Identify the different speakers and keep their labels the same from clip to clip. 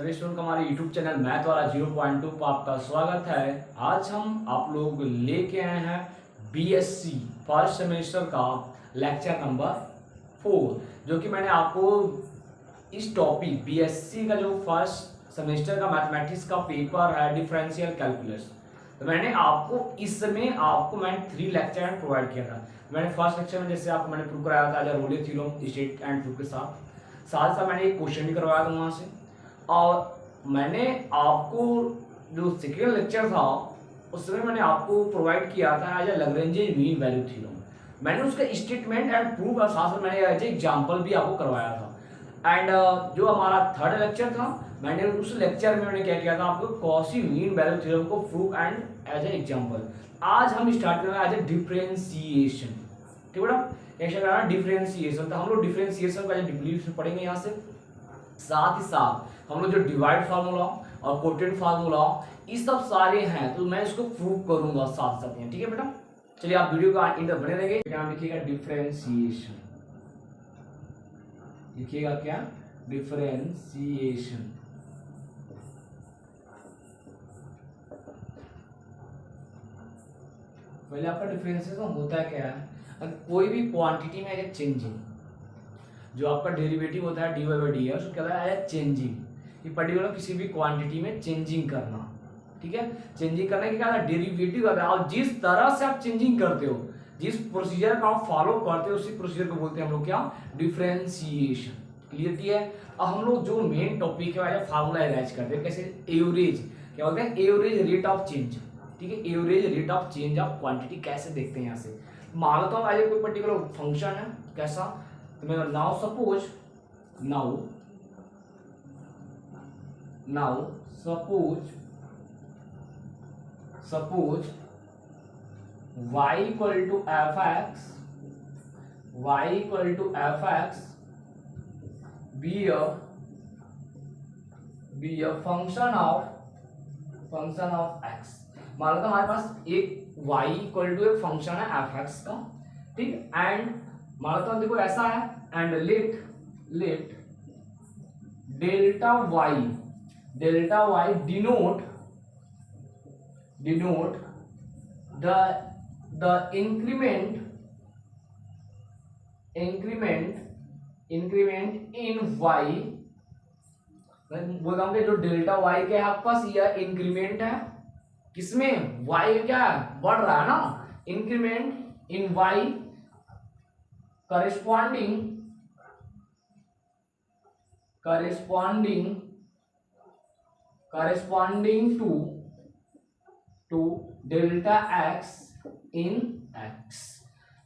Speaker 1: सभी स्टूडेंट का हमारे YouTube चैनल मैथ वाला 0.2 पर आपका स्वागत है। आज हम आप लोग लेके आए हैं बीएससी फर्स्ट सेमेस्टर का लेक्चर नंबर 4, जो कि मैंने आपको इस टॉपिक बीएससी का जो फर्स्ट सेमेस्टर का मैथमेटिक्स का पेपर है डिफरेंशियल कैलकुलस, तो मैंने आपको इसमें मैंने 3 लेक्चर प्रोवाइड किया था। मैंने फर्स्ट लेक्चर में जैसे आपको मैंने प्रूव कराया था रोले थ्योरम स्टेट एंड प्रूफ के साथ साथ मैंने एक क्वेश्चन भी करवाया था वहाँ से। और मैंने आपको जो सेकेंड लेक्चर था उसमें मैंने आपको प्रोवाइड किया था as a Lagrange mean value theorem. मैंने उसका स्टेटमेंट एंड प्रूफ और साथ साथ मैंने एज ए एग्जाम्पल भी आपको करवाया था। एंड जो हमारा थर्ड लेक्चर था, मैंने उस लेक्चर में मैंने क्या किया था, आपको कॉची मीन वैल्यू थ्योरम को proof and as a example. आज हम स्टार्ट करेंगे एज ए डिफरेंशिएशन। ठीक है, कैसे करना डिफरेंशिएशन, तो हम लोग डिफरेंशिएशन का डिफरेंशिएशन पढ़ेंगे यहाँ से। साथ ही साथ हम लोग जो डिवाइड फार्मूला और कोटेड फार्मूला ये सब सारे हैं, तो मैं इसको प्रूव करूंगा साथ साथ में। ठीक है बेटा, चलिए आप वीडियो का एंड तक बने रहेंगे। क्या लिखिएगा डिफरेंशिएशन, लिखिएगा क्या डिफरेंशिएशन। पहले आपका डिफरेंशिएशन होता क्या है, अगर कोई भी क्वांटिटी में है चेंजिंग, जो आपका डेरिवेटिव होता है डी वाई बाई डी है, उसको कहता है चेंजिंग। ये पर्टिकुलर किसी भी क्वांटिटी में चेंजिंग करना। ठीक है, चेंजिंग करने के क्या डेरिवेटिव होता है, और जिस तरह से आप चेंजिंग करते हो, जिस प्रोसीजर का आप फॉलो करते हो, उसी प्रोसीजर को बोलते हैं हम लोग क्या, डिफरेंशिएशन। क्लियरिटी है। अब हम लोग जो मेन टॉपिक है फार्मूला अरेंज करते हैं, कैसे एवरेज, क्या बोलते हैं एवरेज रेट ऑफ चेंज। ठीक है, average rate of change of quantity कैसे देखते हैं यहाँ से। मान लो आज कोई पर्टिकुलर फंक्शन है, कैसा, तो मैं now suppose y equal to fx be a function of x। मान लो हमारे पास एक y इक्वल टू एक फंक्शन है fx का। ठीक, एंड मान लो देखो ऐसा है, and let delta y denote the increment in y। बोलता हूँ कि जो डेल्टा y के आपके पास यह इंक्रीमेंट है, किसमें, y क्या है, बढ़ रहा है ना, increment in y corresponding to delta x in x।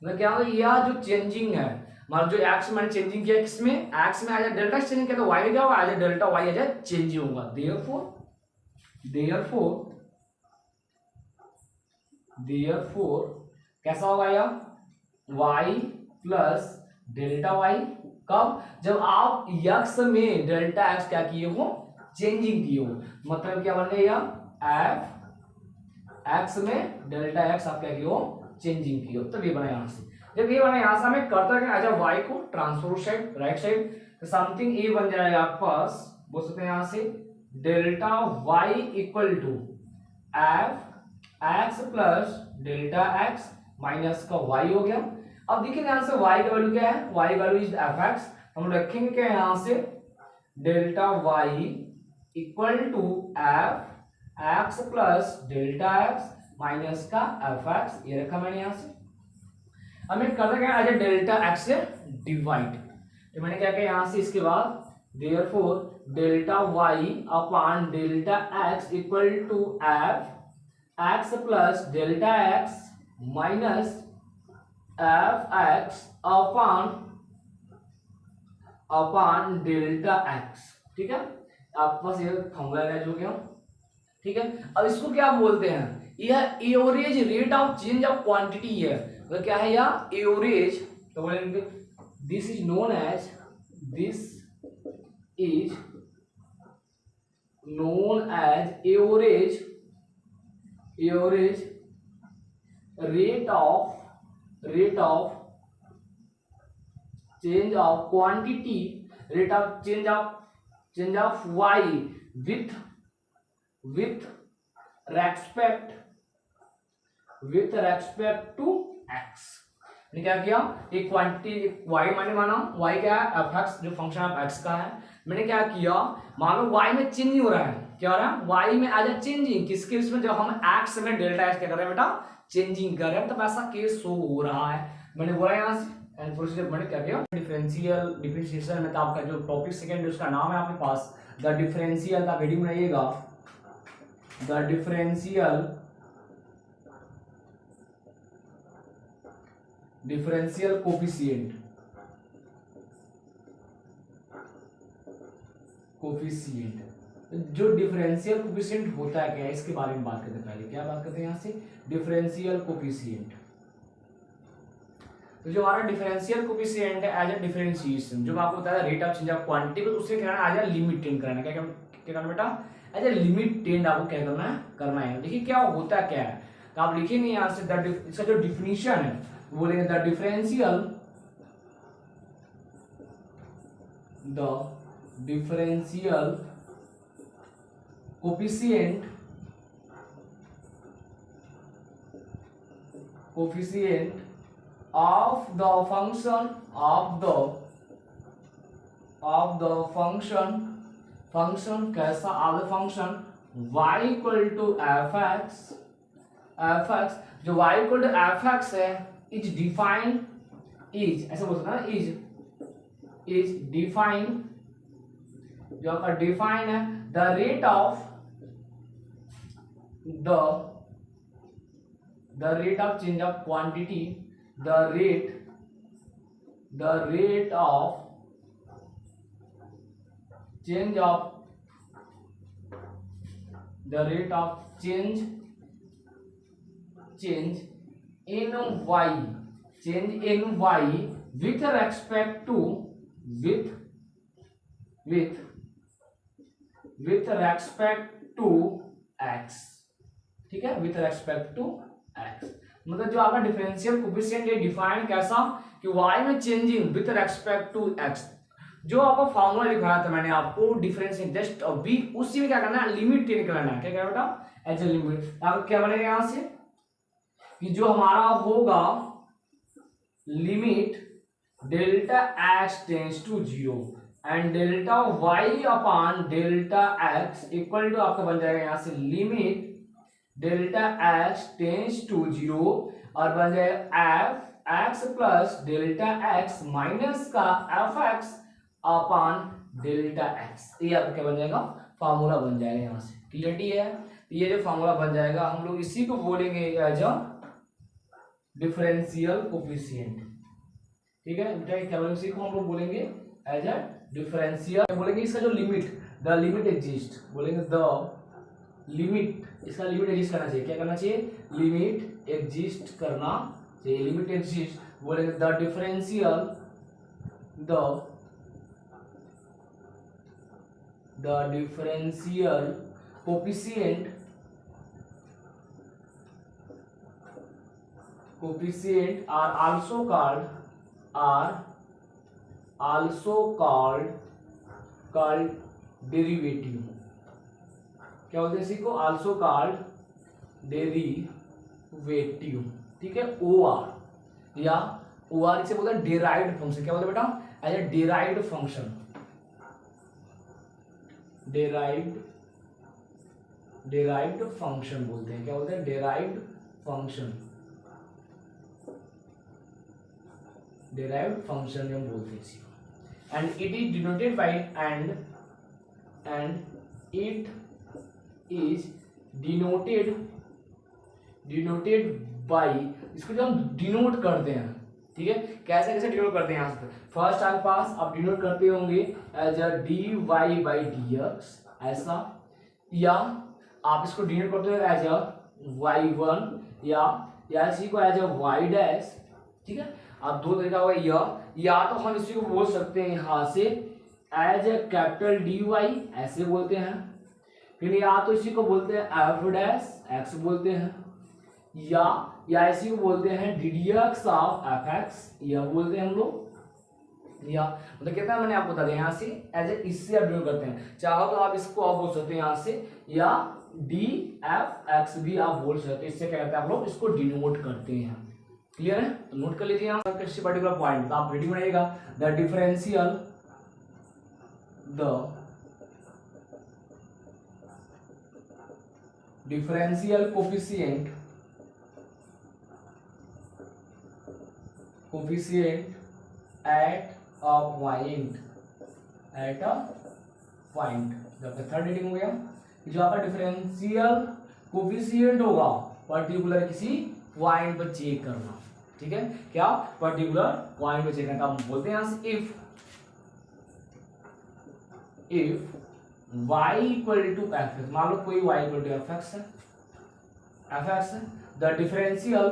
Speaker 1: मतलब क्या होगा, यह जो चेंजिंग है, मान जो x मैंने चेंजिंग किया किसमें, x में आ जाए डेल्टा चेंजिंग किया तो y क्या होगा, आ जाए डेल्टा y आ जाए चेंजिंग होगा। देयरफॉर कैसा होगा यह, y प्लस डेल्टा y। कब, जब आप x में डेल्टा x क्या किए हो, चेंजिंग किए हो। मतलब क्या बन गया, f x में डेल्टा x आप क्या किए हो, चेंजिंग किए हो। तब ये बना यहाँ से, जब ये बना यहाँ से हमें करता है अच्छा y को ट्रांसफर साइड राइट साइड, तो समथिंग ये बन जाएगा आपके पास, बोल सकते हैं यहाँ से delta y equal to f x plus delta x minus का y हो गया। अब देखिए यहाँ से y का वैल्यू क्या है, y वैल्यू इज fx, हम रखेंगे क्या यहाँ से delta y equal to f x plus delta x minus का fx, ये रखा मैंने यहाँ से। अब मैं करता क्या, आज डेल्टा x से डिवाइड, तो मैंने क्या किया यहाँ से, इसके बाद therefore delta y upon delta x equal to f x plus delta x minus fx upon delta x। ठीक है, आपके पास ये फॉर्मूला अरेंज हो गया। ठीक है, अब इसको क्या बोलते हैं, यह average rate of change of quantity है। तो क्या है यह एवरेज, तो बोलेंगे this is known as average rate of change of quantity, rate of change of y with with respect to x. क्या किया, एक क्वांटिटी y मैंने माना, y क्या है एफ एक्स, जो फंक्शन ऑफ x का है। मैंने क्या किया, मान लो y में चेंज हो रहा है, क्या हो रहा है y में एज ए चेंजिंग, किसके उसमें, जब हम x में डेल्टा x क्या कर रहे हैं बेटा, चेंजिंग कर रहे हैं, तब ऐसा केस शो हो रहा है। मैंने बोला यहाँ से एंड प्रोसीजर मैंने क्या किया, डिफरेंशिएशन में, तो आपका जो टॉपिक सेकंड है उसका नाम है आपके पास द डिफरेंशियल, आप हेडिंग बनाइएगा द डिफरेंशियल कोफिशिएंट जो डिफरेंशियल कोफिशिएंट होता है क्या, इसके बारे में बात करते हैं। पहले क्या बात करते हैं यहाँ से, डिफरेंशियल कोफिशिएंट। तो जो हमारा डिफरेंशियल कोफिशिएंट है एज ए डिफरेंशिएशन, जो आपको बताया rate of change of quantity, उससे क्या करना है, एज ए लिमिट टेन करना है। क्या करना बेटा, एज ए लिमिट टेन आपको क्या करना है। देखिए क्या होता है, क्या है, तो आप लिखेंगे यहाँ से इसका जो डिफिनीशन है बोलेंगे the differential coefficient of the function कैसा, of the function y equal to f x, जो y equal to f x है, इज डिफाइंड, इज ऐसा बोल सकते हैं ना, इज डिफाइंड, जो आपका डिफाइन है the rate of change of quantity, the rate of change in y with respect to x, ठीक है, with respect to x। मतलब जो आपका डिफरेंशियल कोफिशिएंट है डिफाइन कैसा, कि y में changing with respect to x। जो आपका फार्मूला लिखाया था मैंने आपको डिफरेंशियल जस्ट बी, उसी में क्या करना है, लिमिट टेन करना है। क्या करना बेटा, एज ए लिमिट। अब क्या बनेगा यहां से, कि जो हमारा होगा limit delta x tends to 0 and delta y upon delta x equal to आपका बन जाएगा यहां से limit delta x tends to 0 और बन जाएगा F x plus delta x minus का F x upon delta x। ये आपका क्या बन जाएगा, फार्मूला बन जाएगा। यहाँ से क्लियरिटी है, ये जो फार्मूला बन जाएगा हम लोग इसी को बोलेंगे एज अ डिफरेंशियल कोफिशिएंट। ठीक है बेटा, क्या बोलेंगे, इसी को हम लोग बोलेंगे एज अ डिफरेंशियल। बोलेंगे इसका जो लिमिट, द लिमिट एग्जिस्ट, बोलेंगे द लिमिट, इसका लिमिट एग्जिस्ट करना चाहिए। क्या करना चाहिए, लिमिट एग्जिस्ट करना चाहिए, लिमिट एग्जिस्ट। बोलेंगे the differential coefficient are also called derivative. क्या बोलते हैं इसी को, आल्सो कॉल्ड डेरिवेटिव। ठीक है, OR या OR इसे बोलते हैं डिराइव्ड फंक्शन। क्या बोलते हैं बेटा, as a derived function, derived function बोलते हैं। क्या बोलते हैं, डिराइव्ड फंक्शन, डिराइव्ड फंक्शन हम बोलते हैं इसी को। And it is denoted by and it is denoted by, इसको जो हम डिनोट करते हैं, ठीक है, कैसे कैसे डिनोट करते हैं। यहाँ से फर्स्ट आपके पास आप डिनोट करते होंगे एज अ dy/dx ऐसा, या आप इसको डिनोट करते हो एज अ y1 या इसी को एज अ y'। ठीक है, आप दो तरीका होगा, या तो हम इसी को बोल सकते हैं यहाँ से एज ए कैपिटल dy ऐसे बोलते हैं, फिर या तो इसी को बोलते हैं f' बोलते हैं, या इसी को बोलते हैं ddx ऑफ fx, यह बोलते हैं हम लोग। या मतलब कितना मैंने आपको बता दिया यहाँ से एज ए इससे आप डिनोट करते हैं। चाहो तो आप इसको आप बोल सकते हैं यहाँ से, या डी एफ एक्स भी आप बोल सकते हैं। इससे क्या कहते हैं आप लोग इसको डिनोट करते हैं। क्लियर है? तो नोट कर लीजिए यहाँ किसी पर्टिकुलर पॉइंट, तो आप रेडी बनाइएगा। The differential coefficient at a point. जब तक थर्ड रीडिंग हो गया, जो आपका डिफरेंशियल कोफिशिएंट होगा पर्टिकुलर किसी पॉइंट पर चेक करना। ठीक है, क्या पर्टिकुलर पॉइंट पर चेक करना। हम बोलते हैं यहां से if y equal to f x, मान लो कोई y equal to f x है, द डिफरेंशियल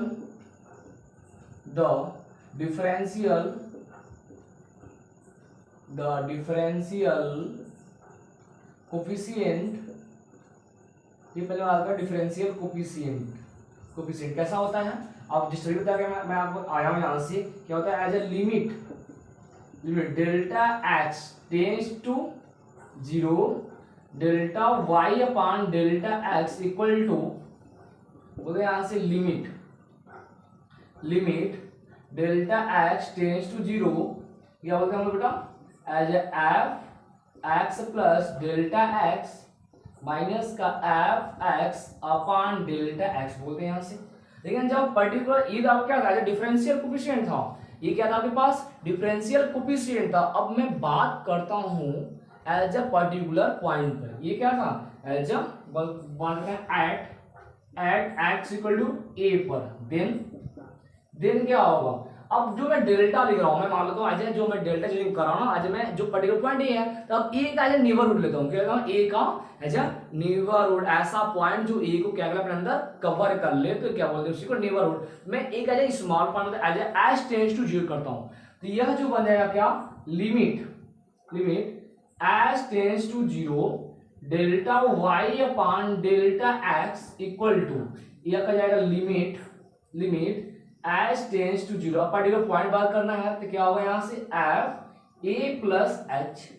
Speaker 1: कोफिशिएंट, ये पहले बात का डिफरेंशियल कोफिशिएंट कैसा होता है। अब डिस्ट्रीब्यूट बता के मैं आपको आया हूं यहां से, क्या होता है as a limit delta x tends to 0, delta y upon delta x equal to, बोलते हैं यहां से limit delta x tends to 0, क्या बोलते हैं हम लोग बेटा as f x plus delta x minus का F x upon delta x बोलते हैं यहां से। लेकिन जब पर्टिकुलर ईद आपका क्या था, डिफरेंशियल कोफिशिएंट था, ये क्या था आपके पास डिफरेंशियल कोफिशिएंट था। अब मैं बात करता हूं एज अ पर्टिकुलर पॉइंट पर, ये क्या था as a at x equal to a पर, देन क्या होगा। अब जो मैं डेल्टा लिख रहा हूं, मैं मान लेता हूं आज जो मैं डेल्टा चेंज कर रहा हूं ना, आज मैं जो पर्टिकुलर पॉइंट ए है, तो अब ए का एज नेबरहुड लेता हूं, क्या लेता हूं ए का एज नेबरहुड, ऐसा पॉइंट जो ए को क्या अपने अंदर कवर कर ले, तो क्या बोलते हैं उसी को नेबरहुड। मैं ए का as small point as as tends to 0 करता हूं, तो यह जो बन जाएगा क्या limit as tends to 0 delta y upon delta x equal to, यह का जाएगा limit as tends to 0। Particular point बात करना है तो क्या होगा यहां से f a plus h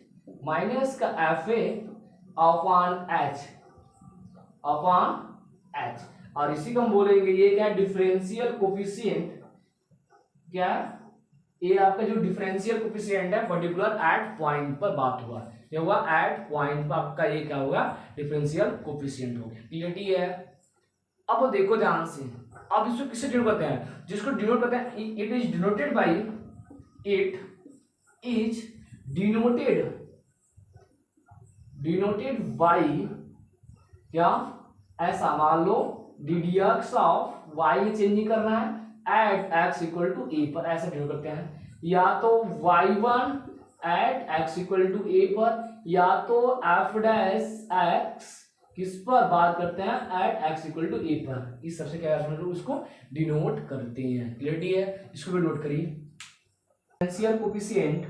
Speaker 1: minus का एफ ए अपॉन एच, और इसी को हम बोलेंगे ये क्या डिफरेंशियल कोफिशिएंट, क्या ये आपका जो डिफरेंशियल कोफिशिएंट है पर्टिकुलर एट पॉइंट पर बात हुआ, ये हुआ एट पॉइंट पर आपका ये क्या होगा डिफरेंशियल कोफिशिएंट हो गया। क्लियरिटी है? अब देखो ध्यान से, अब इसको किससे डिनोट करते हैं, जिसको डिनोट करते हैं इट इज डिनोटेड बाई क्या ऐसा, मान लो ddx ऑफ y चेंज करना है at x equal to a पर, ऐसा डिनोट करते हैं। या तो y1 at x equal to a पर, या तो f डैश x किस पर बात करते हैं at x equal to a पर, इस सबसे क्या उसको डिनोट करते हैं। क्लियरिटी है? इसको भी नोट करिए। डिफरेंशियल कोफिशिएंट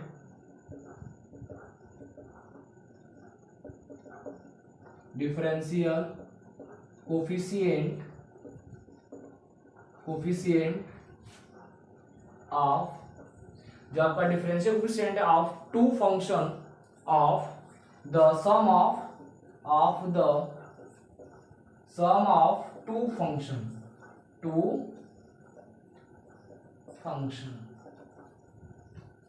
Speaker 1: ऑफ, जो आपका डिफरेंशियल कोफिशिएंट है of two function of the sum of two function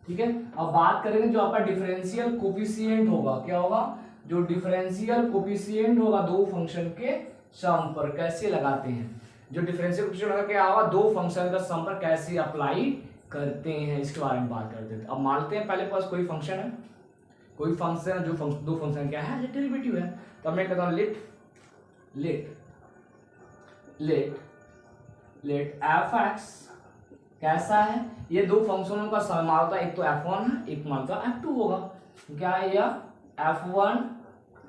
Speaker 1: ठीक है। अब बात करेंगे जो आपका डिफरेंशियल कोफिशिएंट होगा, क्या होगा जो डिफरेंशियल कोफिशिएंट होगा दो फंक्शन के सम पर कैसे लगाते हैं, जो डिफरेंशियल कोफिशिएंट होगा क्या होगा दो फंक्शन का सम पर कैसे अप्लाई करते हैं, इसके बारे में बात करते हैं। अब मानते हैं पहले पास कोई फंक्शन है, जो दो फंक्शन क्या है डेरिवेटिव है, तो मैं कहता हूं लेट एफ एक्स कैसा है, ये दो फंक्शनों का सम मानता है, एक तो f1 है एक मानता f2 होगा, क्या है यह f1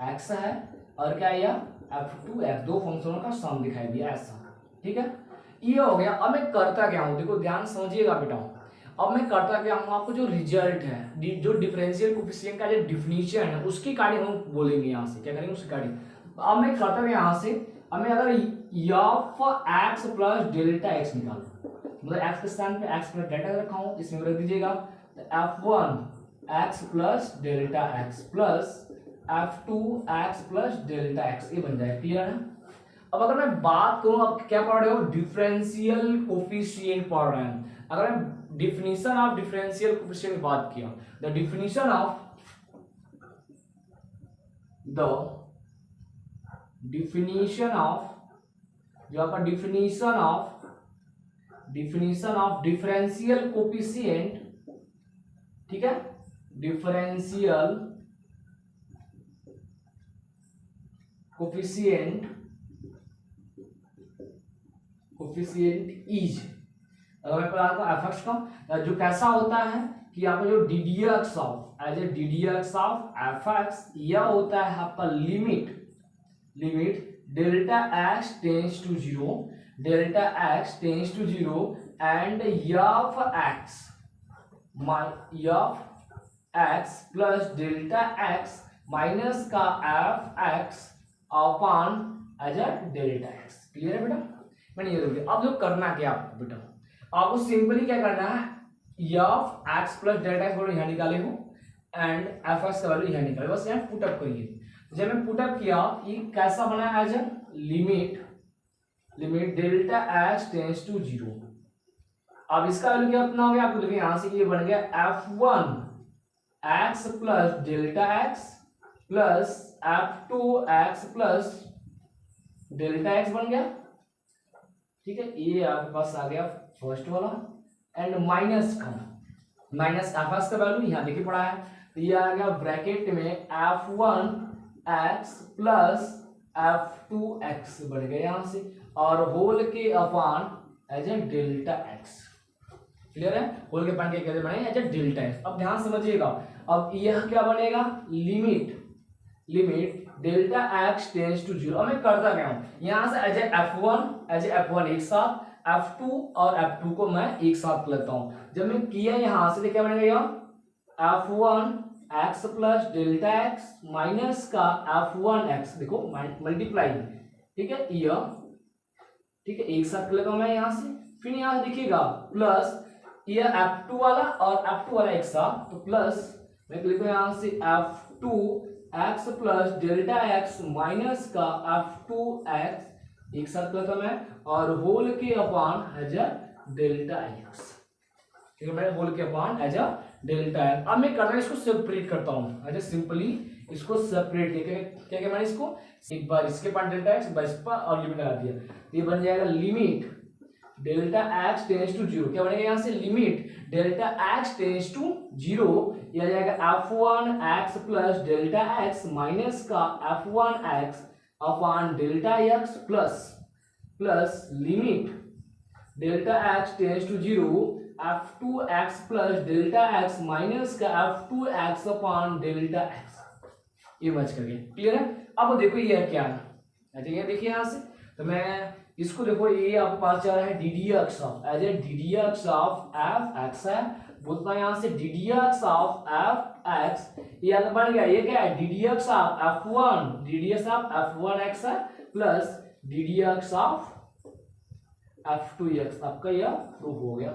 Speaker 1: x है और क्या है यह f2 x, दो फंक्शनों का सम दिखाई दिया ऐसा। ठीक है, ये हो गया। अब मैं करता क्या हूं, देखो ध्यान समझिएगा बेटा, अब मैं करता क्या हूं, आपको जो रिजल्ट है जो डिफरेंशियल कोफिशिएंट का जो डिफिनीशन है उसकी कार्य हम बोलेंगे, यहां से क्या करेंगे उसकी कार्य। अब मैं करता क्या यहां से, अब मैं अगर f x plus delta x निकालूं, मतलब x के स्थान पे x प्लस डेल्टा रखा हूं, इसमें रख दीजिएगा f1 x plus delta x plus f2 x plus delta x, ये बन जाए। क्लियर है? अब अगर मैं बात करूं, आप क्या पढ़ रहे हो, डिफरेंशियल कोफिशिएंट पढ़ रहे हैं। अगर मैं डिफिनीशन ऑफ डिफरेंशियल कोफिशिएंट की बात किया, द डिफिनीशन ऑफ जो आपका डिफिनीशन ऑफ डिफरेंशियल कोफिशिएंट, ठीक है, डिफरेंशियल कोफिशिएंट इज, अगर मैं पढ़ा था एफ एक्स का, जो कैसा होता है कि यहाँ पे जो ddx of as a ddx of f x, यह होता है आपका limit delta x tends to zero and x plus delta x minus का F x upon as a delta x. Clear है बेटा? मैंने ये देखिए, अब जो करना क्या आपको बेटा, आपको सिंपली क्या करना है, F x plus delta x value यहाँ निकाले हो एंड एफ एक्स का वैल्यू यहाँ निकाले, बस यहाँ पुटअप करिए। जब मैं पुटअप किया, ये कैसा बना as a limit delta x tends to zero. अब इसका वैल्यू क्या कितना हो गया आपको देखिए, यहां से ये बन गया f1 x plus delta x plus f2 x plus delta x बन गया। ठीक है, ये आपके पास आ गया फर्स्ट वाला एंड माइनस एफ एक्स का वैल्यू यहाँ देखिए पड़ा है, तो ये आ गया ब्रैकेट में f1 x plus f2 x बन गया यहाँ से, और whole k upon as a delta x. Clear है? होल के अपॉन के कैसे बने एज ए डेल्टा एक्स। अब ध्यान समझिएगा, अब यह क्या बनेगा, limit delta x tends to zero. अब मैं करता क्या हूं, यहां से एज ए f1 एक साथ, f2 और f2 को मैं एक साथ लेता हूं। जब मैं किया यहां से, तो क्या बनेगा, यह f1 x plus delta x minus का f1 x, देखो मल्टीप्लाई, ठीक है, यह ठीक है एक साथ लेता हूं मैं यहां से। फिर यहां से देखिएगा प्लस यह f2 वाला और f2 वाला एक साथ, तो प्लस मैं लिखता हूं यहां से f2 x plus delta x minus का f2 x एक साथ लेता मैं, और whole k upon as a delta x. ठीक है, मैं whole k upon as a delta x. अब मैं करना इसको सेपरेट करता हूं, एज सिंपली इसको सेपरेट क्या क्या मैंने इसको एक बार इसके पास डेल्टा एक्स, एक बार इस पर और लिमिट लगा दिया, तो ये बन जाएगा limit delta x tends to zero. क्या बनेगा यहाँ से, limit delta x tends to zero, यह आ जाएगा f1 x plus delta x minus का f1 x upon delta x plus limit delta x tends to zero f2 x plus delta x minus का f2 x upon delta x. ये बच कर गया। Clear है? अब देखो ये क्या है, ये देखिए यहाँ से, तो मैं इसको देखो, ये आपके पास जा रहा है ddx of as a ddx of f x है, बोलता है यहाँ से ddx ऑफ एफ एक्स, ये बन गया, ये क्या है, ddx ऑफ f1 x है plus ddx of f2 x, आपका यह प्रूफ हो गया।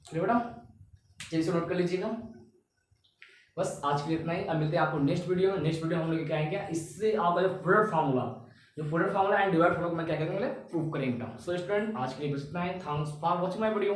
Speaker 1: चलिए बेटा, इसे नोट कर लीजिएगा। बस आज के लिए इतना ही, अब मिलते हैं आपको नेक्स्ट वीडियो में। नेक्स्ट वीडियो हम लोग क्या है, इससे आपका जो product formula and divide formula को मैं क्या करेंगे, प्रूव करेंगे। सो स्टूडेंट, आज के लिए बस इतना ही। Thanks for watching my video.